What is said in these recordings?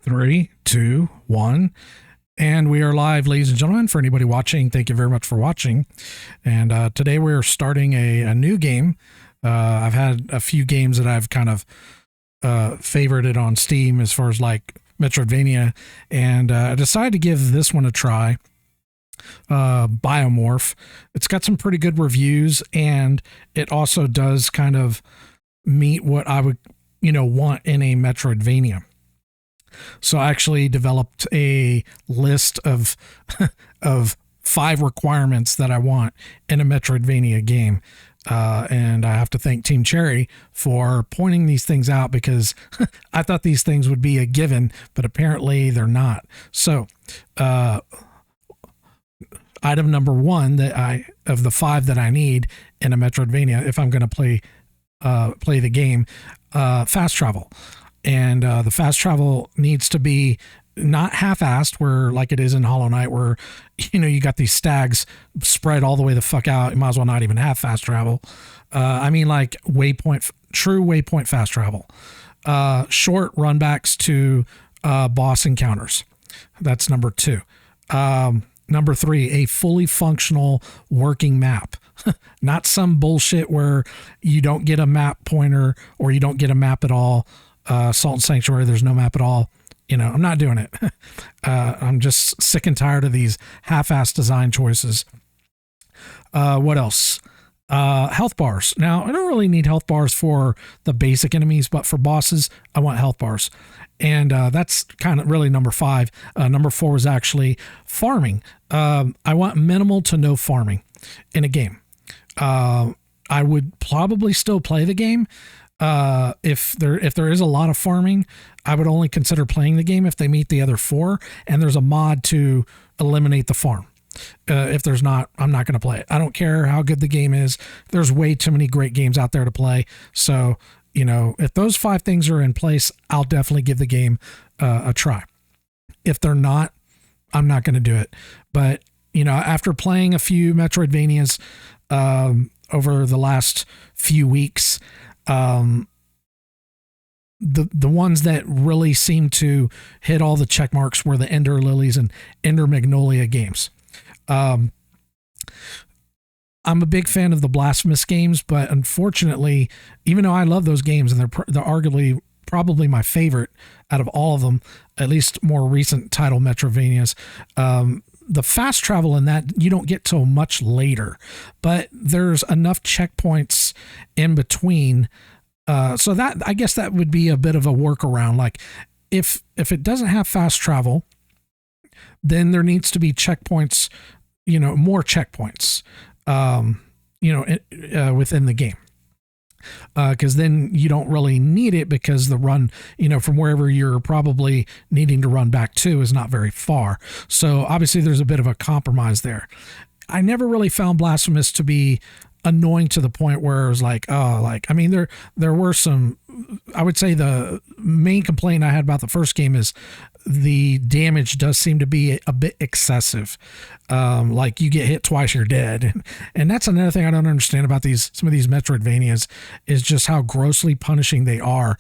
Three, two, one. And we are live, ladies and gentlemen. For anybody watching, thank you very much for watching. And today we're starting a new game. I've had a few games that I've kind of favorited on Steam as far as like Metroidvania. And I decided to give this one a try. Biomorph. It's got some pretty good reviews, and it also does kind of meet what I would, want in a Metroidvania. So I actually developed a list of of 5 requirements that I want in a Metroidvania game. And I have to thank Team Cherry for pointing these things out, because I thought these things would be a given, but apparently they're not. So item number 1 of the 5 that I need in a Metroidvania, if I'm going to play the game, fast travel. And the fast travel needs to be not half-assed, where like it is in Hollow Knight, where you got these stags spread all the way the fuck out. You might as well not even have fast travel. I mean, like true waypoint fast travel. Short runbacks to boss encounters. That's number 2. Number 3, a fully functional working map. Not some bullshit where you don't get a map pointer or you don't get a map at all. Salt and Sanctuary, there's no map at all. I'm not doing it. I'm just sick and tired of these half-assed design choices. What else? Health bars. Now, I don't really need health bars for the basic enemies, but for bosses, I want health bars. And that's kind of really number 5. Number 4 was actually farming. I want minimal to no farming in a game. I would probably still play the game. If there is a lot of farming, I would only consider playing the game if they meet the other 4, and there's a mod to eliminate the farm. If there's not, I'm not going to play it. I don't care how good the game is. There's way too many great games out there to play. So, if those 5 things are in place, I'll definitely give the game a try. If they're not, I'm not going to do it. But, after playing a few Metroidvanias over the last few weeks, the ones that really seem to hit all the check marks were the Ender Lilies and Ender Magnolia games. I'm a big fan of the Blasphemous games, but unfortunately, even though I love those games and they're arguably probably my favorite out of all of them, at least more recent title Metroidvanias, the fast travel in that you don't get till much later, but there's enough checkpoints in between. So that, I guess that would be a bit of a workaround. Like if it doesn't have fast travel, then there needs to be checkpoints, more checkpoints, within the game. Because then you don't really need it, because the run, from wherever you're probably needing to run back to is not very far. So obviously there's a bit of a compromise there. I never really found Blasphemous to be annoying to the point where it was like, there were some, I would say the main complaint I had about the first game is the damage does seem to be a bit excessive. Like you get hit twice, you're dead. And that's another thing I don't understand about some of these Metroidvanias is just how grossly punishing they are.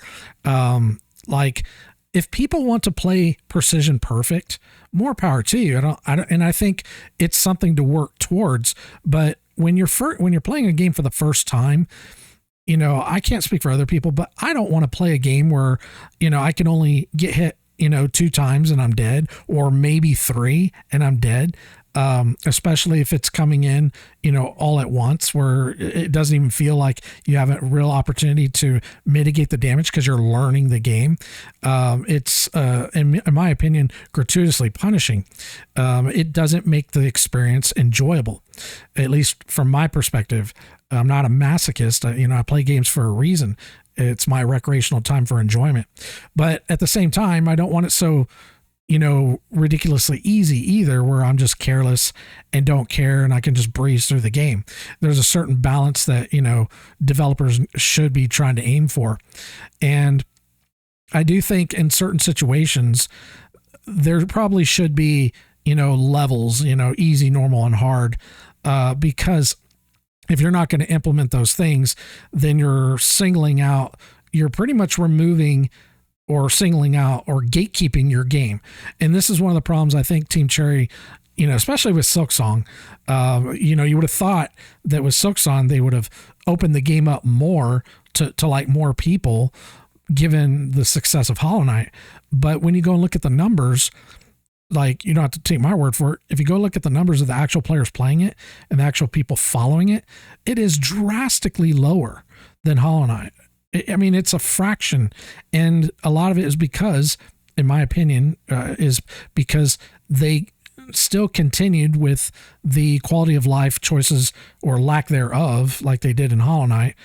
Like if people want to play precision perfect, more power to you. And I think it's something to work towards, but when you're playing a game for the first time, I can't speak for other people, but I don't want to play a game where, I can only get hit, 2 times and I'm dead, or maybe 3 and I'm dead. Especially if it's coming in, all at once, where it doesn't even feel like you have a real opportunity to mitigate the damage because you're learning the game. It's, in my opinion, gratuitously punishing. It doesn't make the experience enjoyable, at least from my perspective. I'm not a masochist. I play games for a reason. It's my recreational time for enjoyment. But at the same time, I don't want it so ridiculously easy either, where I'm just careless and don't care and I can just breeze through the game. There's a certain balance that, developers should be trying to aim for. And I do think in certain situations, there probably should be, levels, easy, normal, and hard, because if you're not going to implement those things, then you're pretty much removing or singling out or gatekeeping your game. And this is one of the problems I think Team Cherry, especially with Silksong, you would have thought that with Silksong, they would have opened the game up more to like more people, given the success of Hollow Knight. But when you go and look at the numbers, like, you don't have to take my word for it. If you go look at the numbers of the actual players playing it and the actual people following it, it is drastically lower than Hollow Knight. I mean, it's a fraction. And a lot of it is because, in my opinion, is because they still continued with the quality of life choices or lack thereof, like they did in Hollow Knight.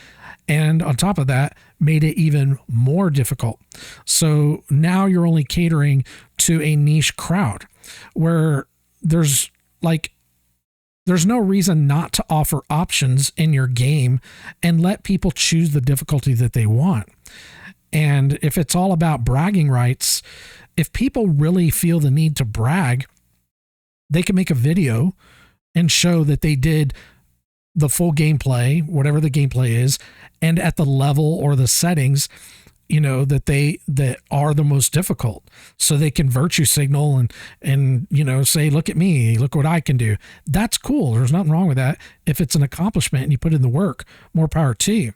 And on top of that, made it even more difficult. So now you're only catering to a niche crowd where there's no reason not to offer options in your game and let people choose the difficulty that they want. And if it's all about bragging rights, if people really feel the need to brag, they can make a video and show that they did the full gameplay, whatever the gameplay is, and at the level or the settings, that are the most difficult. So they can virtue signal and say, look at me, look what I can do. That's cool. There's nothing wrong with that. If it's an accomplishment and you put in the work, more power to you.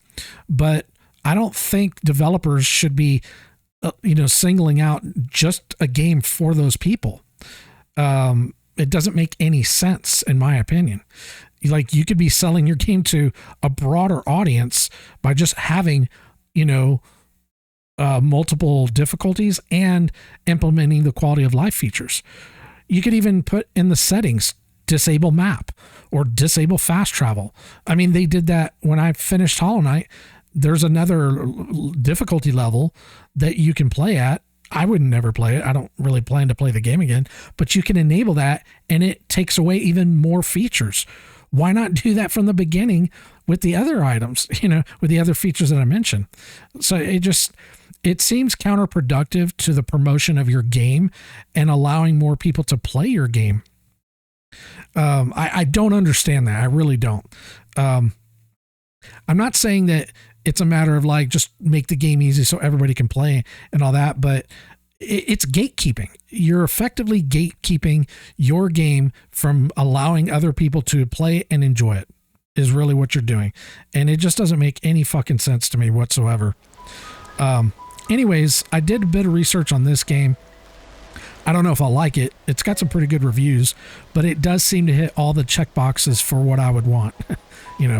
But I don't think developers should be, singling out just a game for those people. It doesn't make any sense, in my opinion. Like, you could be selling your game to a broader audience by just having, multiple difficulties and implementing the quality of life features. You could even put in the settings, disable map or disable fast travel. I mean, they did that when I finished Hollow Knight. There's another difficulty level that you can play at. I would never play it. I don't really plan to play the game again, but you can enable that and it takes away even more features. Why not do that from the beginning with the other items, with the other features that I mentioned? So it seems counterproductive to the promotion of your game and allowing more people to play your game. I don't understand that. I really don't. I'm not saying that it's a matter of like, just make the game easy so everybody can play and all that, but it's gatekeeping. You're effectively gatekeeping your game from allowing other people to play and enjoy it, is really what you're doing. And it just doesn't make any fucking sense to me whatsoever. Anyways, I did a bit of research on this game. I don't know if I'll like it. It's got some pretty good reviews, but it does seem to hit all the check boxes for what I would want.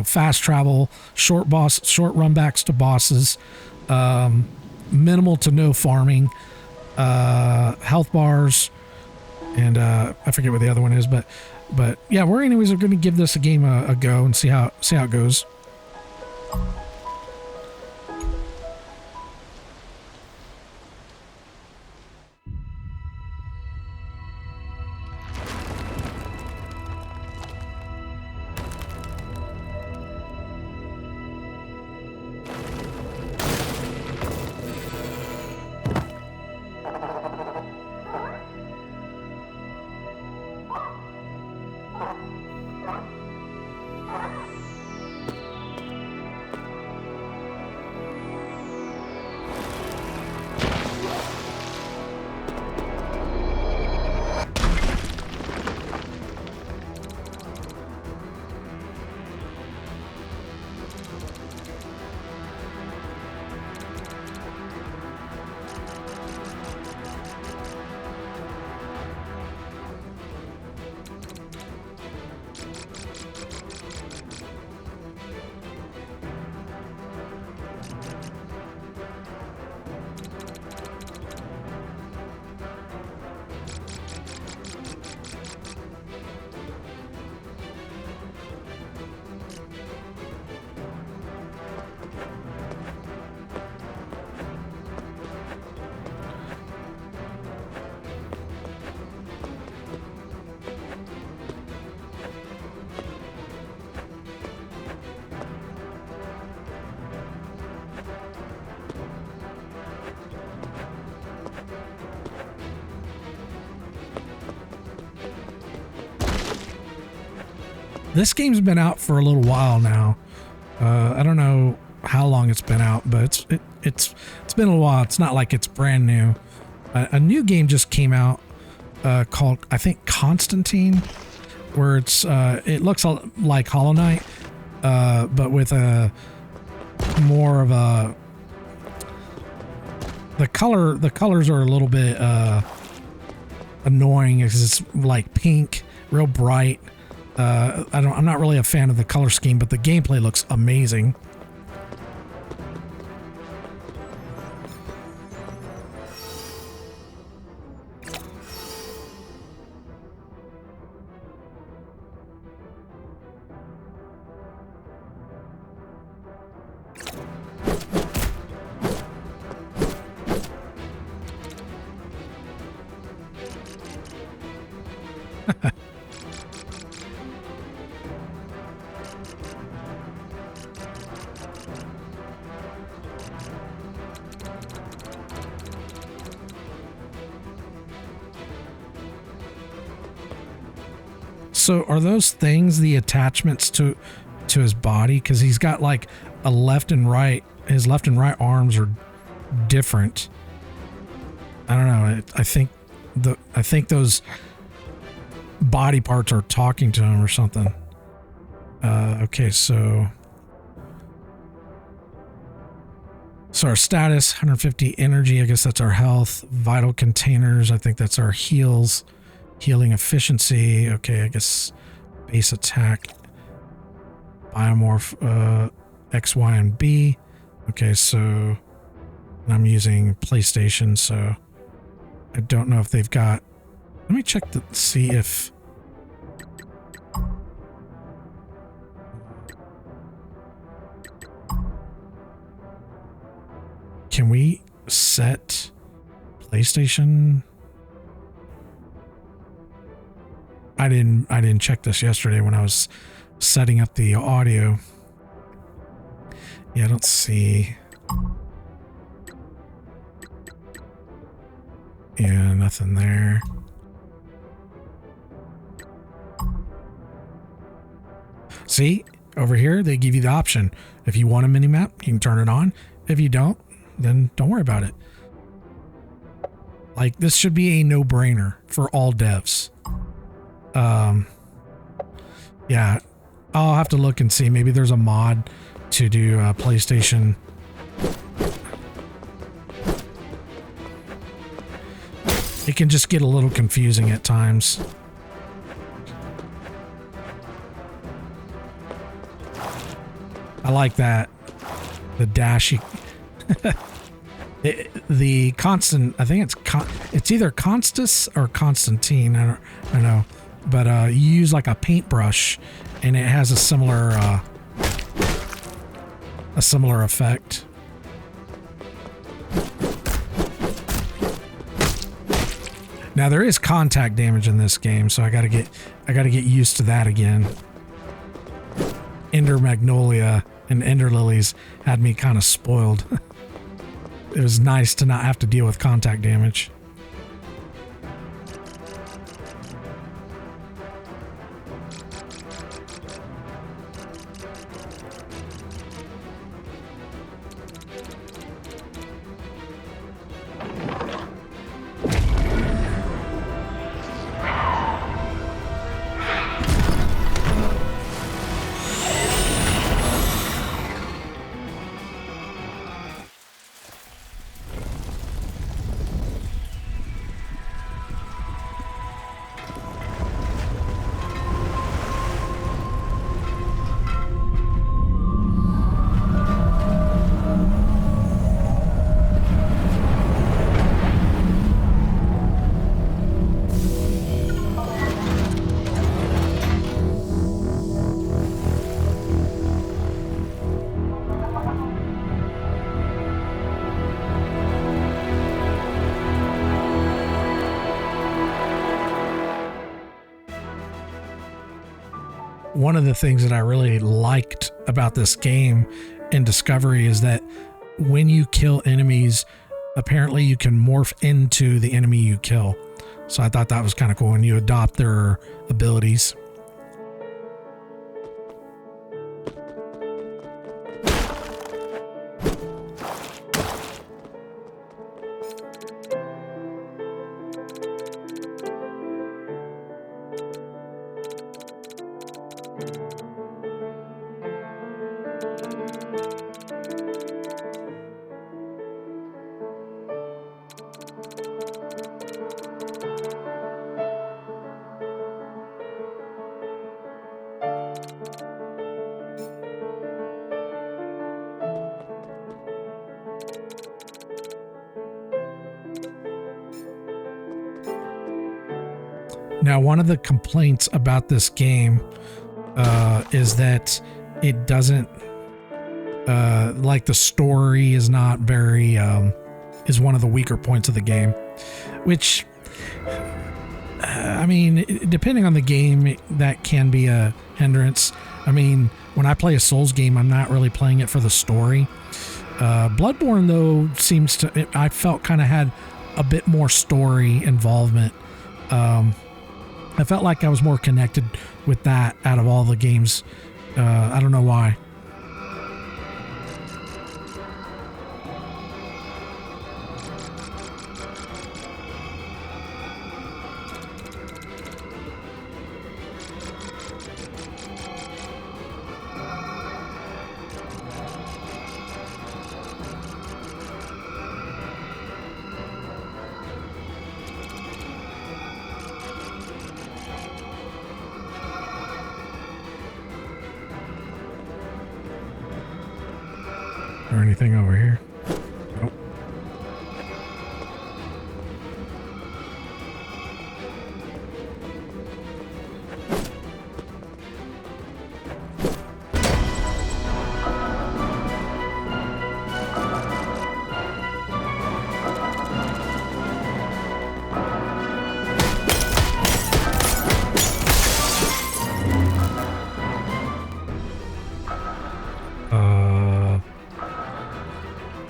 Fast travel, short runbacks to bosses, minimal to no farming, health bars, and I forget what the other one is, but yeah, we're going to give this a game a go and see how it goes. This game's been out for a little while now. I don't know how long it's been out, but it's It's been a while. It's not like it's brand new. A new game just came out called, I think, Constantine, where it looks like Hollow Knight, but with a more of a the colors are a little bit annoying because it's like pink, real bright. I'm not really a fan of the color scheme, but the gameplay looks amazing. So are those things the attachments to his body? Because he's got like a left and right. His left and right arms are different. I don't know. I think those body parts are talking to him or something. Okay, so our status, 150 energy. I guess that's our health. Vital containers. I think that's our heals. Healing efficiency. Okay, I guess base attack. Biomorph X, Y, and B. Okay, so I'm using PlayStation, so I don't know if they've got... Let me check to see if... Can we set PlayStation? I didn't check this yesterday when I was setting up the audio. Yeah, I don't see. Yeah, nothing there. See, over here they give you the option. If you want a mini map, you can turn it on. If you don't, then don't worry about it. Like, this should be a no-brainer for all devs. Yeah, I'll have to look and see. Maybe there's a mod to do PlayStation. It can just get a little confusing at times. I like that. The dashy. The constant, I think it's either Constus or Constantine. I don't know. But you use like a paintbrush and it has a similar effect. Now there is contact damage in this game, so I gotta get used to that again. Ender Magnolia and Ender Lilies had me kind of spoiled. It was nice to not have to deal with contact damage. One of the things that I really liked about this game in Discovery is that when you kill enemies, apparently you can morph into the enemy you kill. So I thought that was kind of cool when you adopt their abilities. Now, one of the complaints about this game is that it doesn't, like the story is not very, is one of the weaker points of the game, which, I mean, depending on the game, that can be a hindrance. I mean, when I play a Souls game, I'm not really playing it for the story. Bloodborne, though, seems to, I felt kind of had a bit more story involvement. I felt like I was more connected with that out of all the games. I don't know why. Or anything over here? Nope.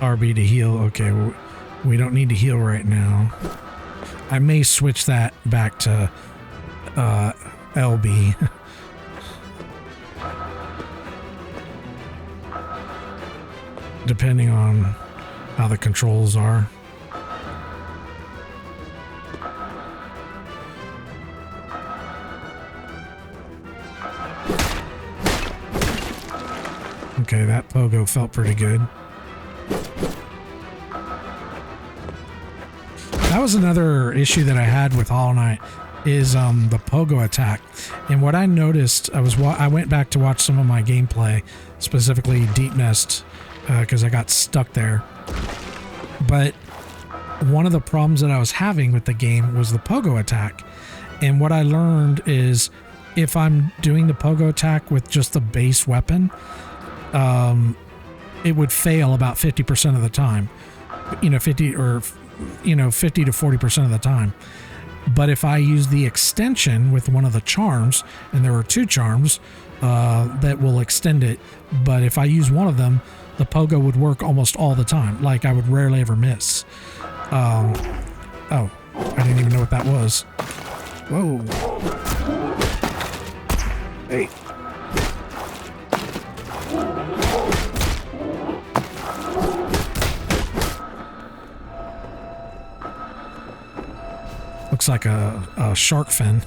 RB to heal. Okay, we don't need to heal right now. I may switch that back to LB. Depending on how the controls are. Okay, that pogo felt pretty good. That was another issue that I had with Hollow Knight is the pogo attack. And what I noticed, I went back to watch some of my gameplay, specifically Deep Nest, because I got stuck there. But one of the problems that I was having with the game was the pogo attack. And what I learned is if I'm doing the pogo attack with just the base weapon, it would fail about 50% of the time. 50 to 40% of the time. But if I use the extension with one of the charms, and there are 2 charms that will extend it, but if I use one of them, the pogo would work almost all the time. Like I would rarely ever miss. Oh, I didn't even know what that was. Whoa. Hey. Looks like a shark fin.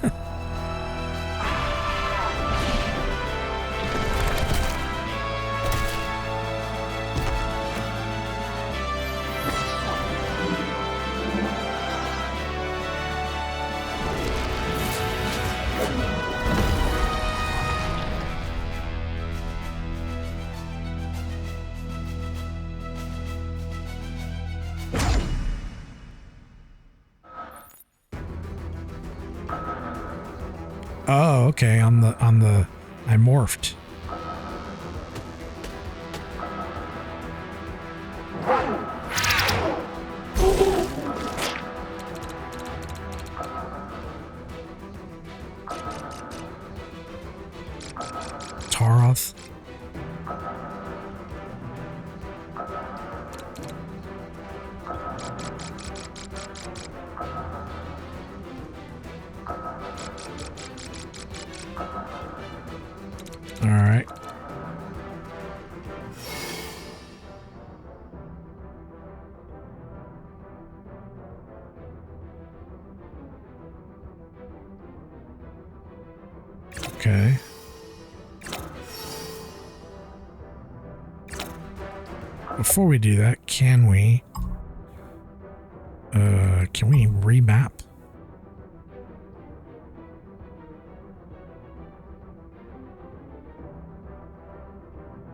Oh, okay. I morphed. Taroth. All right. Okay. Before we do that, can we remap?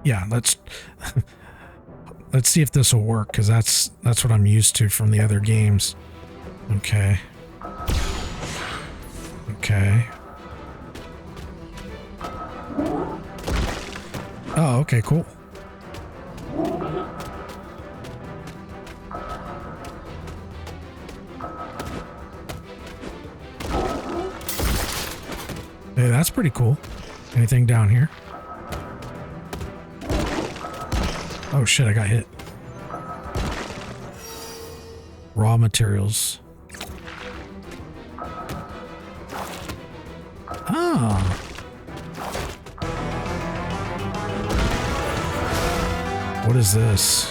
Yeah, let's see if this will work, because that's what I'm used to from the other games. Okay. Okay. Oh, okay, cool. Hey, that's pretty cool. Anything down here? Oh shit, I got hit. Raw materials. Ah. What is this?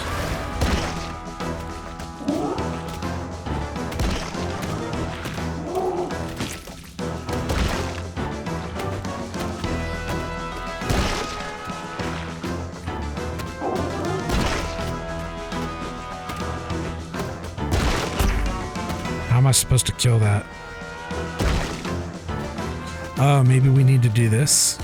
How am I supposed to kill that? Oh, maybe we need to do this.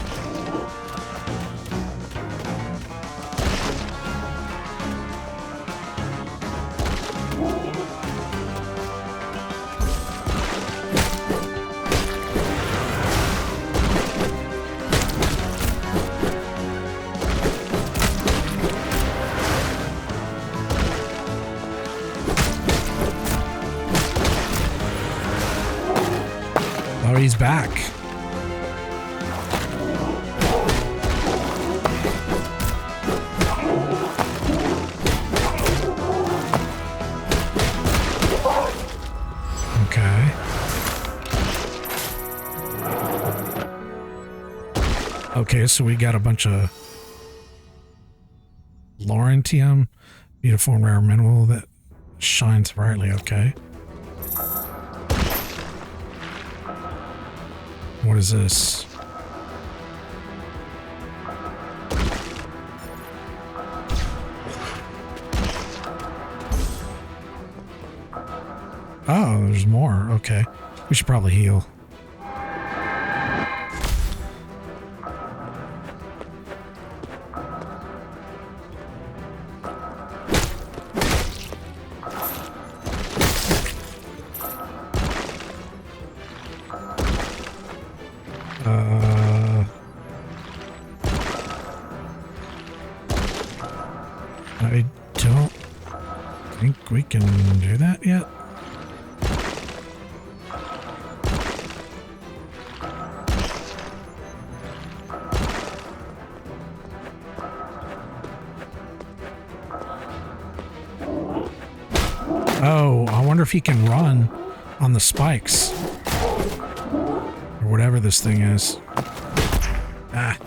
Oh, he's back. Okay. Okay, so we got a bunch of Laurentium, beautiful and rare mineral that shines brightly. Okay. What is this? Oh, there's more. Okay. We should probably heal. I don't think we can do that yet. Oh, I wonder if he can run on the spikes. Or whatever this thing is. Ah.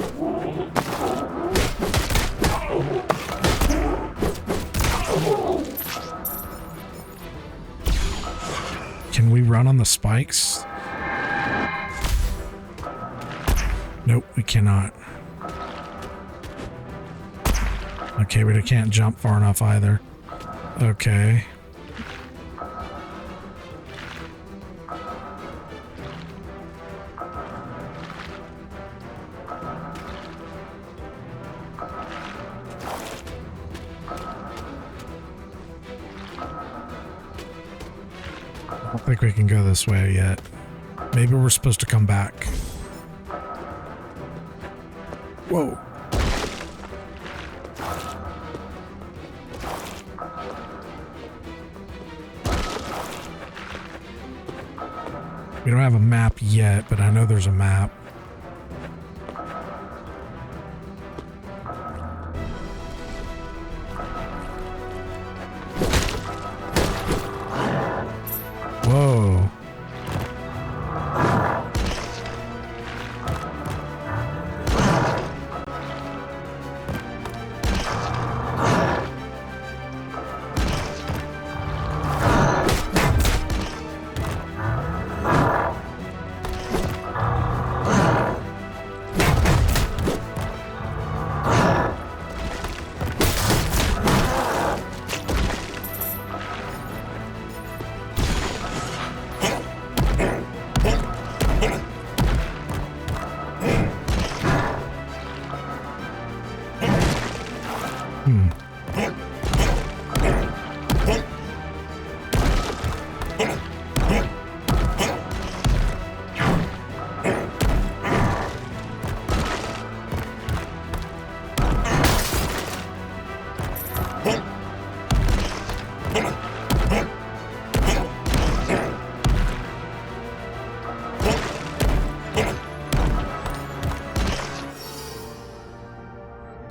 Can we run on the spikes? Nope, we cannot. Okay, but I can't jump far enough either. Okay. I don't think we can go this way yet. Maybe we're supposed to come back. Whoa. We don't have a map yet, but I know there's a map. Whoa.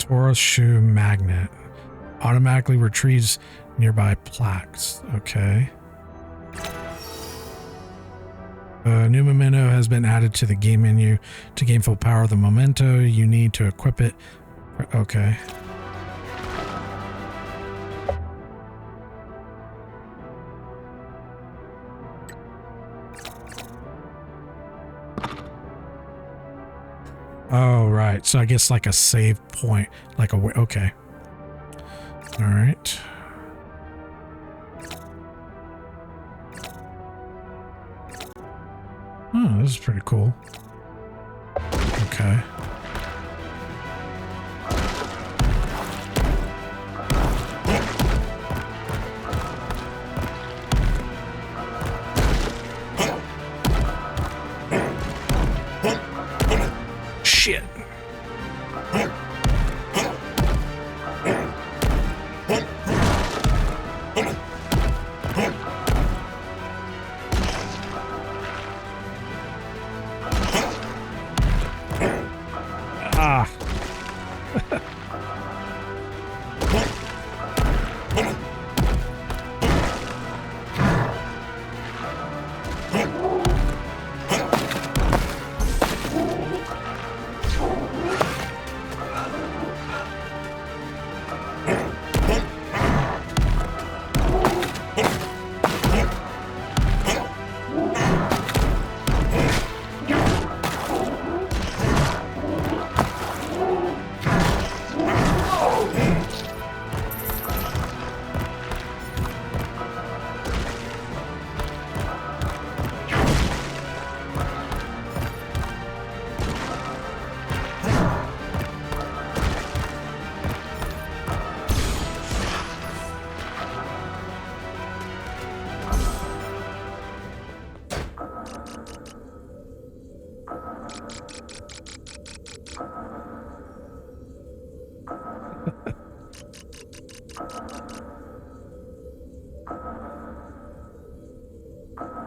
Horseshoe magnet. Automatically retrieves nearby plaques. Okay. A new memento has been added to the game menu. To gain full power of the memento, you need to equip it. Okay. Oh, right. So I guess like a save point. Like a... Okay. All right. Oh, this is pretty cool. Okay. Shit. Ah.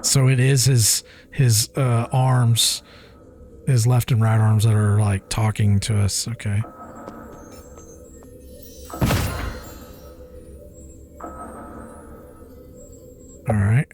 So it is his arms, his left and right arms that are like talking to us. Okay. All right.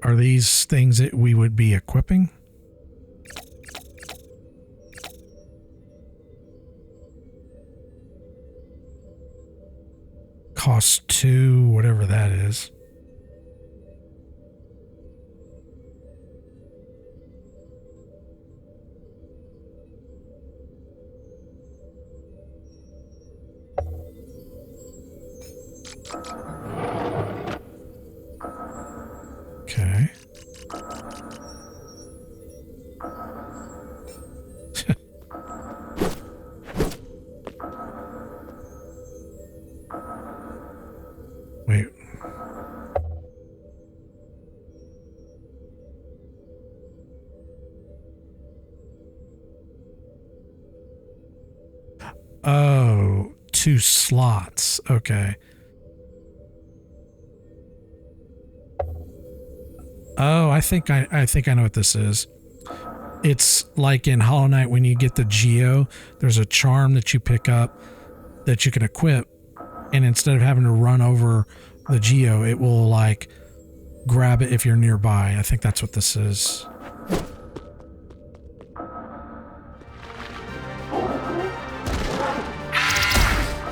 Are these things that we would be equipping? Cost 2, whatever that is. Okay. Wait. Oh, 2 slots. Okay. Oh, I think I know what this is. It's like in Hollow Knight when you get the Geo, there's a charm that you pick up that you can equip, and instead of having to run over the Geo, it will like grab it if you're nearby. I think that's what this is.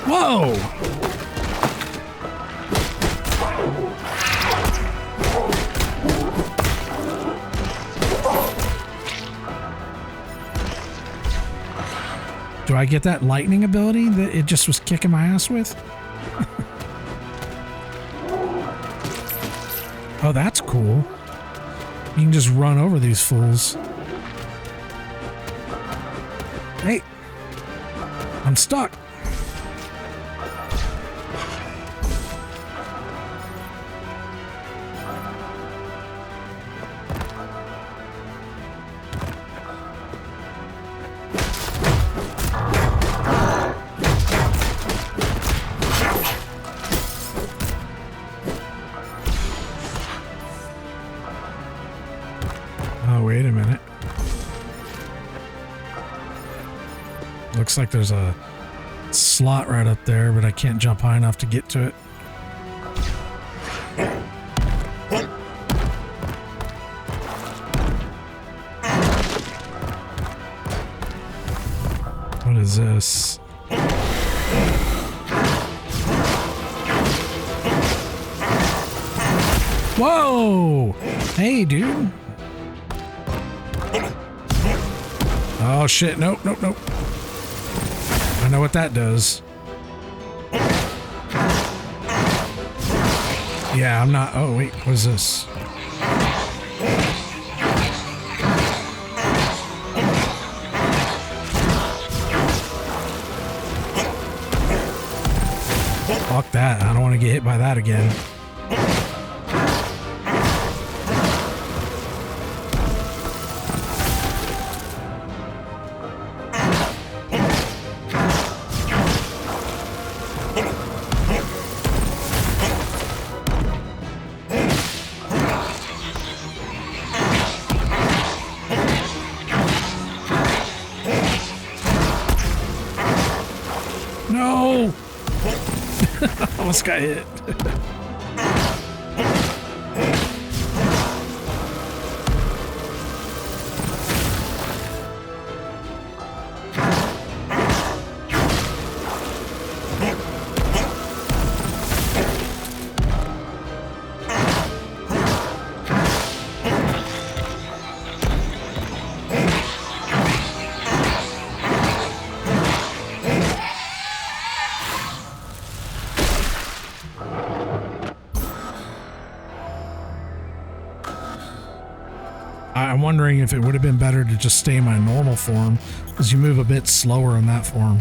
Whoa! Do I get that lightning ability that it just was kicking my ass with? Oh, that's cool. You can just run over these fools. Hey, I'm stuck. Looks like there's a slot right up there, but I can't jump high enough to get to it. What is this? Whoa! Hey, dude. Oh, shit. Nope, nope, nope. I know what that does. Yeah, I'm not... Oh, wait. What is this? Fuck that. I don't want to get hit by that again. No! Almost got hit. I'm wondering if it would have been better to just stay in my normal form, because you move a bit slower in that form.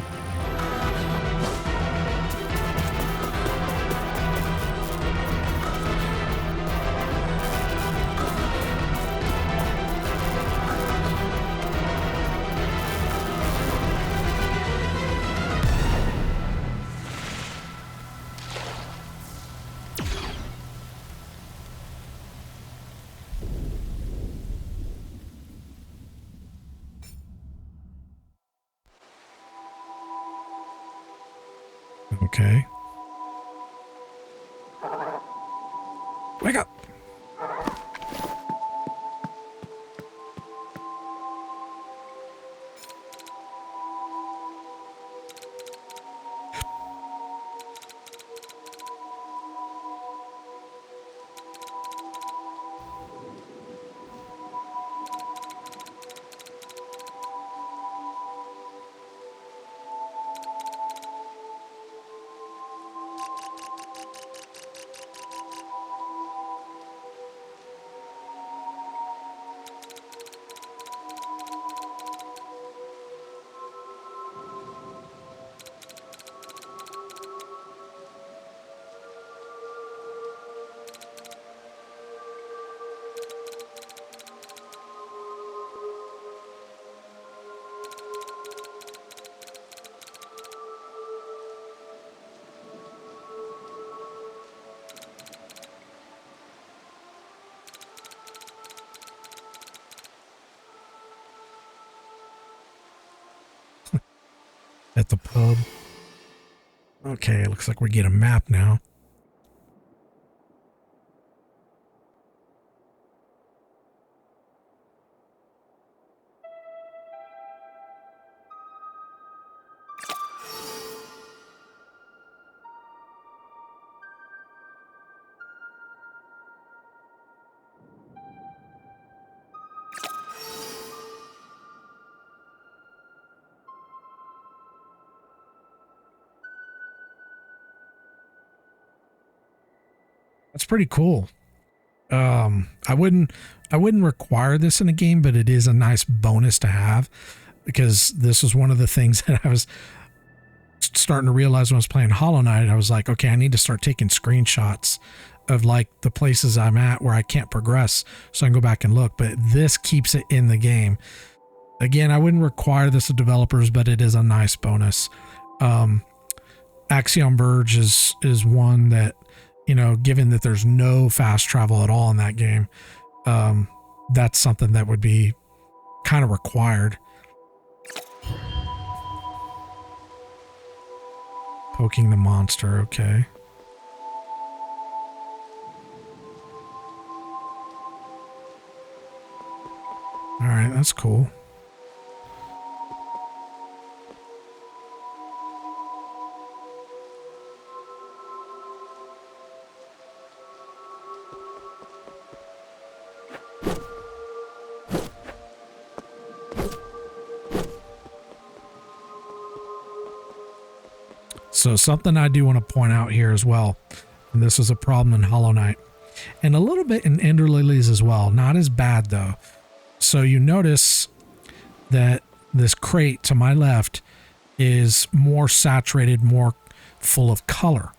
Okay. Wake up! At the pub. Okay, looks like we get a map now. That's pretty cool. I wouldn't require this in a game, but it is a nice bonus to have, because this was one of the things that I was starting to realize when I was playing Hollow Knight. I was like, okay, I need to start taking screenshots of like the places I'm at where I can't progress, so I can go back and look, but this keeps it in the game. Again, I wouldn't require this of developers, but it is a nice bonus. Axiom Verge is one that, you know, given that there's no fast travel at all in that game, that's something that would be kind of required. Poking the monster, okay. All right, that's cool. So something I do want to point out here as well, and this is a problem in Hollow Knight, and a little bit in Ender Lilies as well. Not as bad though. So you notice that this crate to my left is more saturated, more full of color.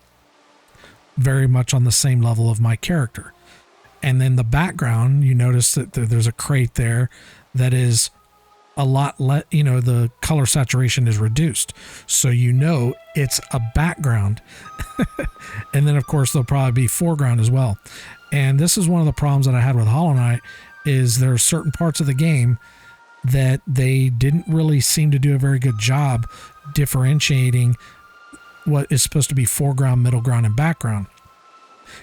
Very much on the same level of my character. And then the background, you notice that there's a crate there that is a lot less, you know, the color saturation is reduced. So you know it's a background. And then of course there'll probably be foreground as well. And this is one of the problems that I had with Hollow Knight, is there are certain parts of the game that they didn't really seem to do a very good job differentiating what is supposed to be foreground, middle ground, and background.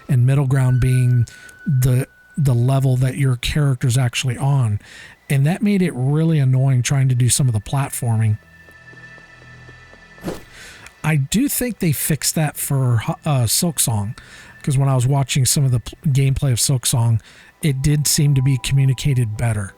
And middle ground being the level that your character's actually on. And that made it really annoying trying to do some of the platforming. I do think they fixed that for Silksong, because when I was watching some of the gameplay of Silksong, it did seem to be communicated better.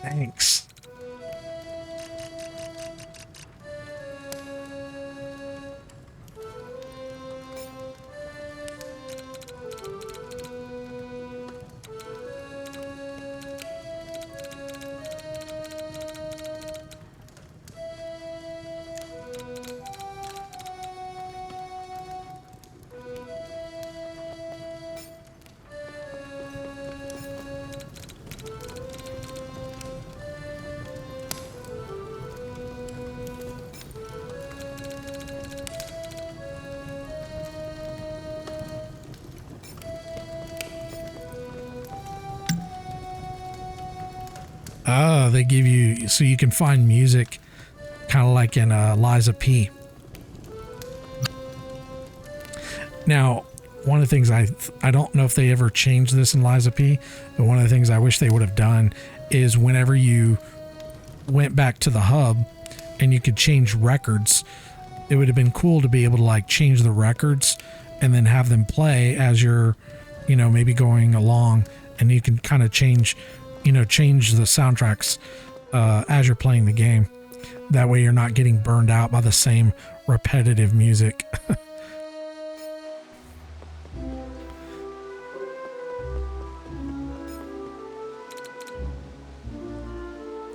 Thanks. Oh, they give you, so you can find music kind of like in Liza P. Now, one of the things I don't know if they ever changed this in Liza P, but one of the things I wish they would have done is whenever you went back to the hub and you could change records, it would have been cool to be able to like change the records and then have them play as you're, you know, maybe going along, and you can kind of change, you know, change the soundtracks as you're playing the game. That way you're not getting burned out by the same repetitive music.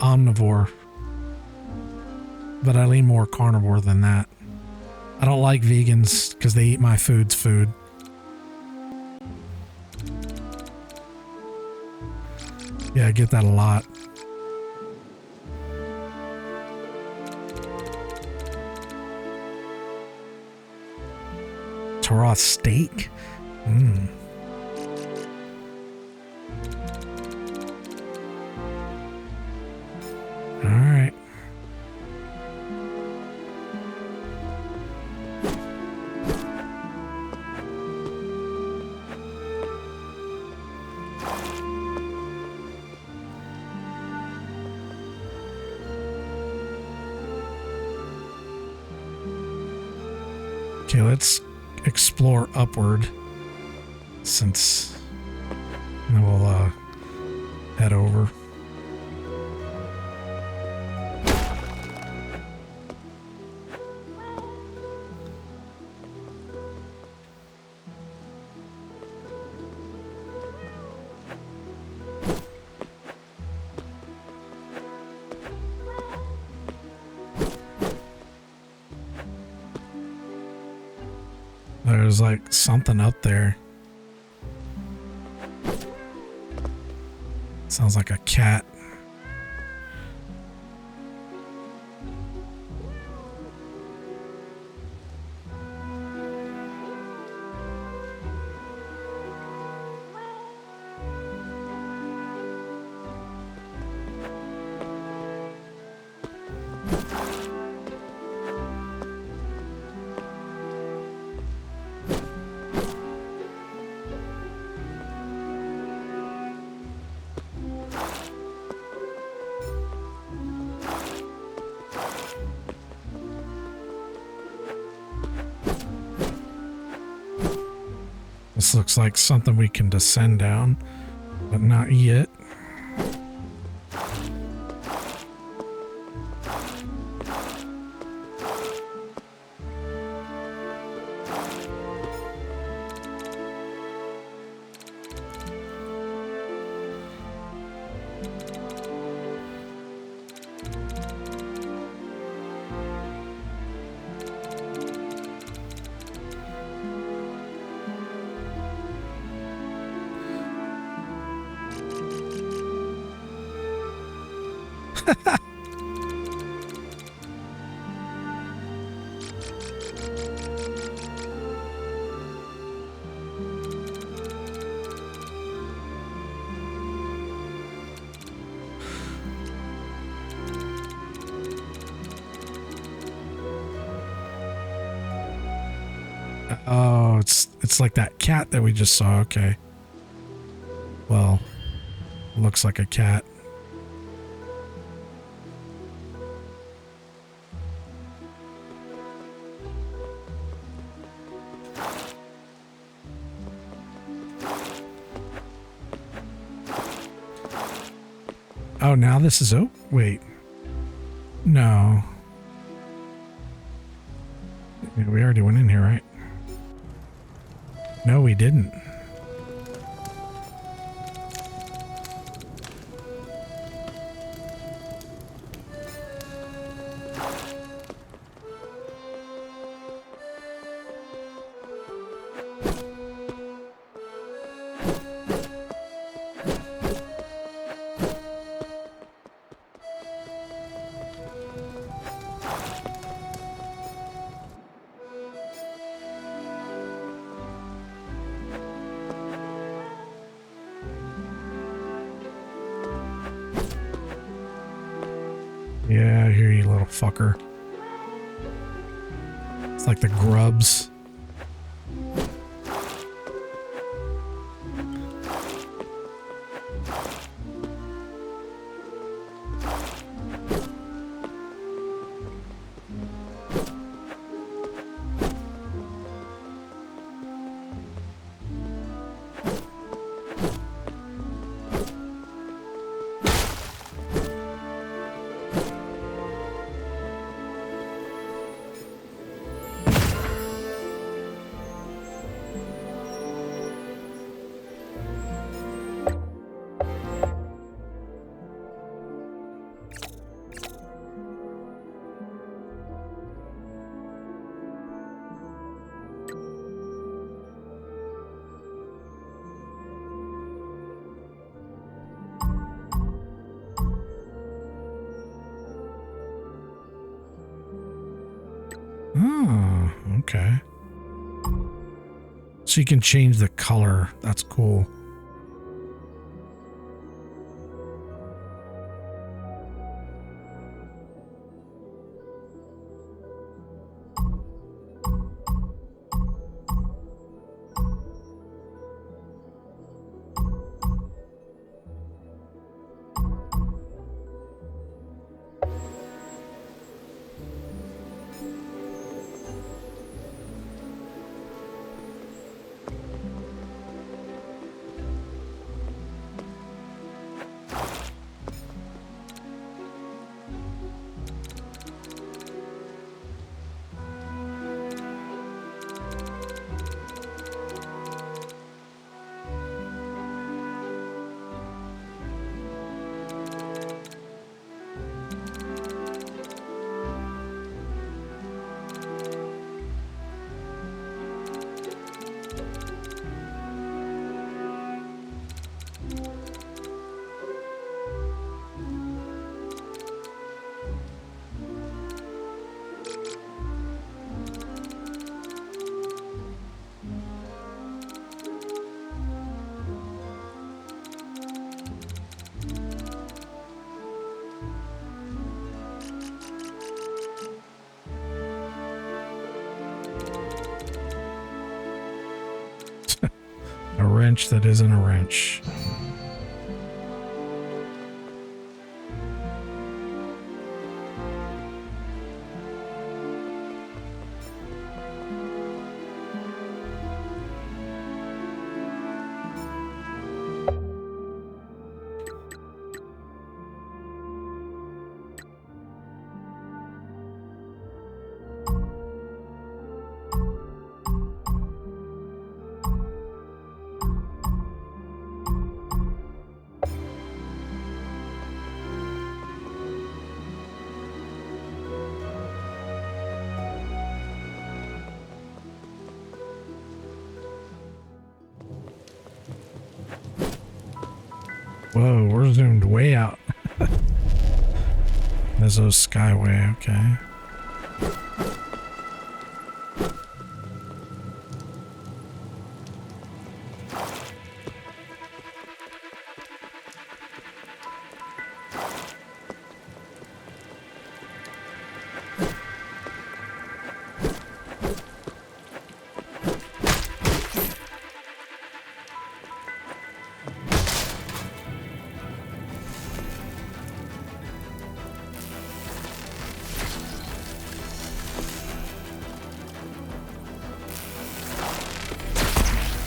omnivore, but I lean more carnivore than that. I don't like vegans because they eat my food. Yeah, I get that a lot. Raw steak? Mmm. All right. Okay, let's explore upward, since then we'll head over. There's like something up there. Sounds like a cat. This looks like something we can descend down, but not yet. Oh, it's like that cat that we just saw. Okay. Well, looks like a cat. Oh, now this is... Oh, wait. No. Yeah, we already went in here, right? No, we didn't. Yeah, I hear you, little fucker. It's like the grubs. Oh, okay. So you can change the color. That's cool. A wrench that isn't a wrench. Whoa, we're zoomed way out. There's a skyway, okay.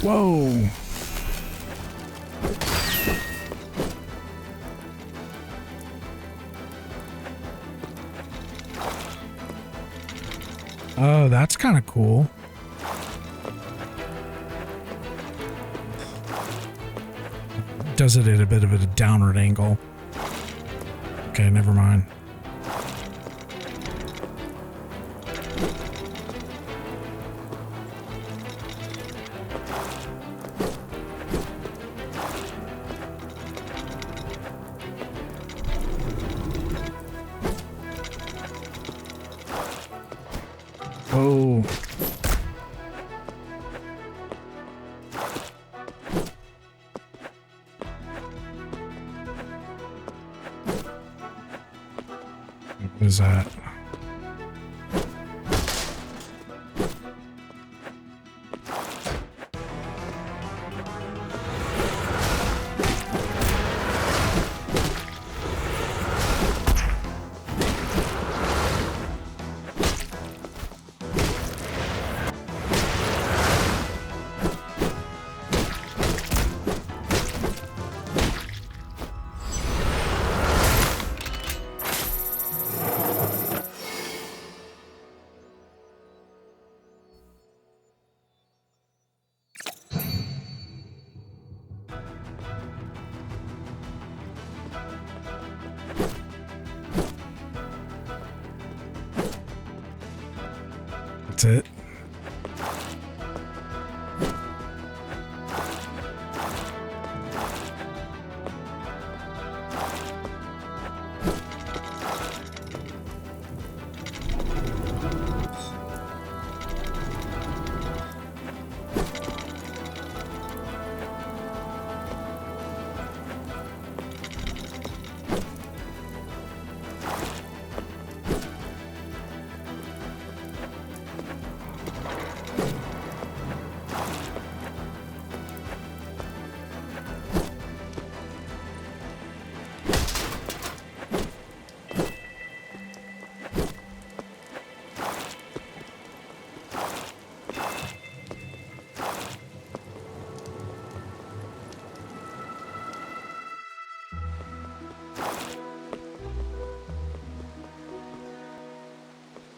Whoa. Oh, that's kind of cool. Does it at a bit of a downward angle. Okay, never mind. Oh. What is that? That's it.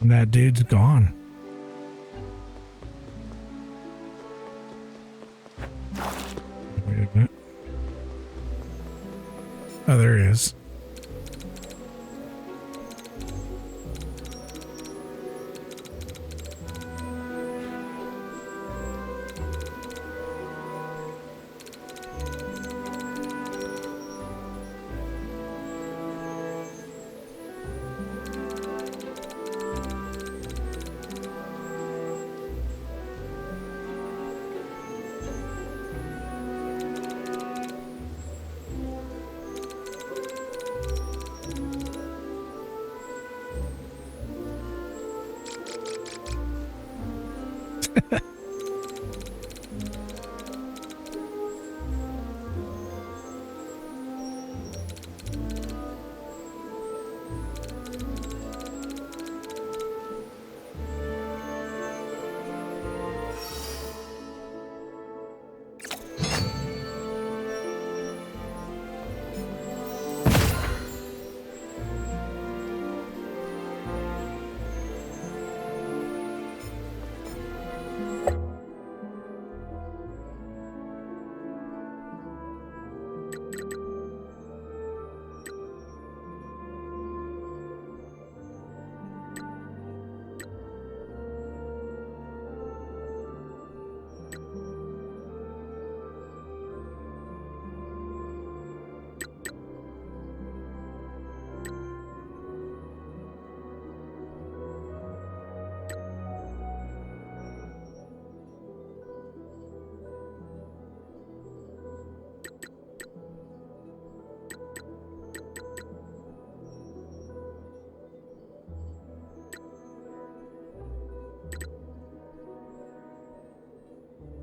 That dude's gone. Wait a minute. Oh, there he is.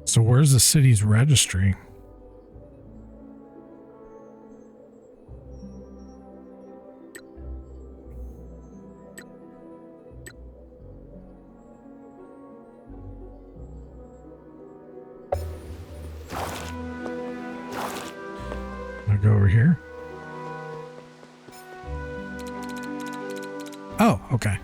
So where's the city's registry? I'll go over here. Oh, okay.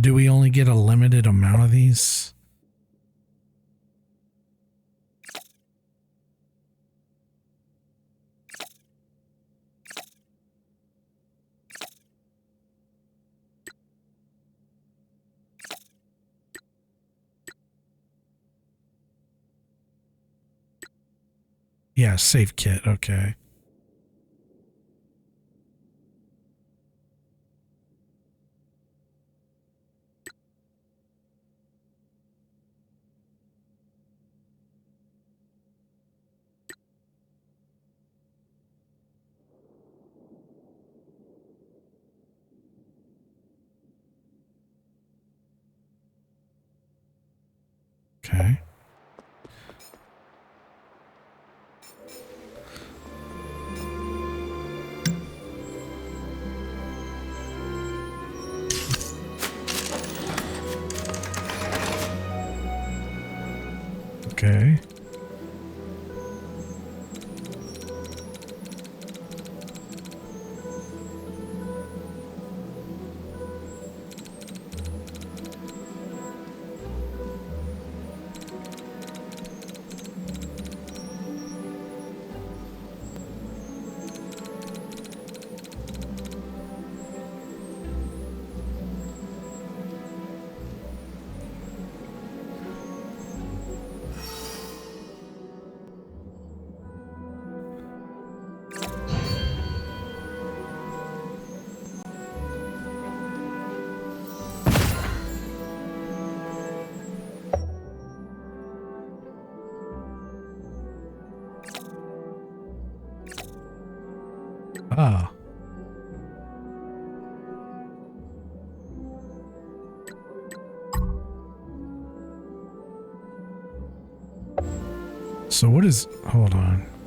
Do we only get a limited amount of these? Yeah, safe kit. Okay. Okay. Okay. Ah. So what is, hold on.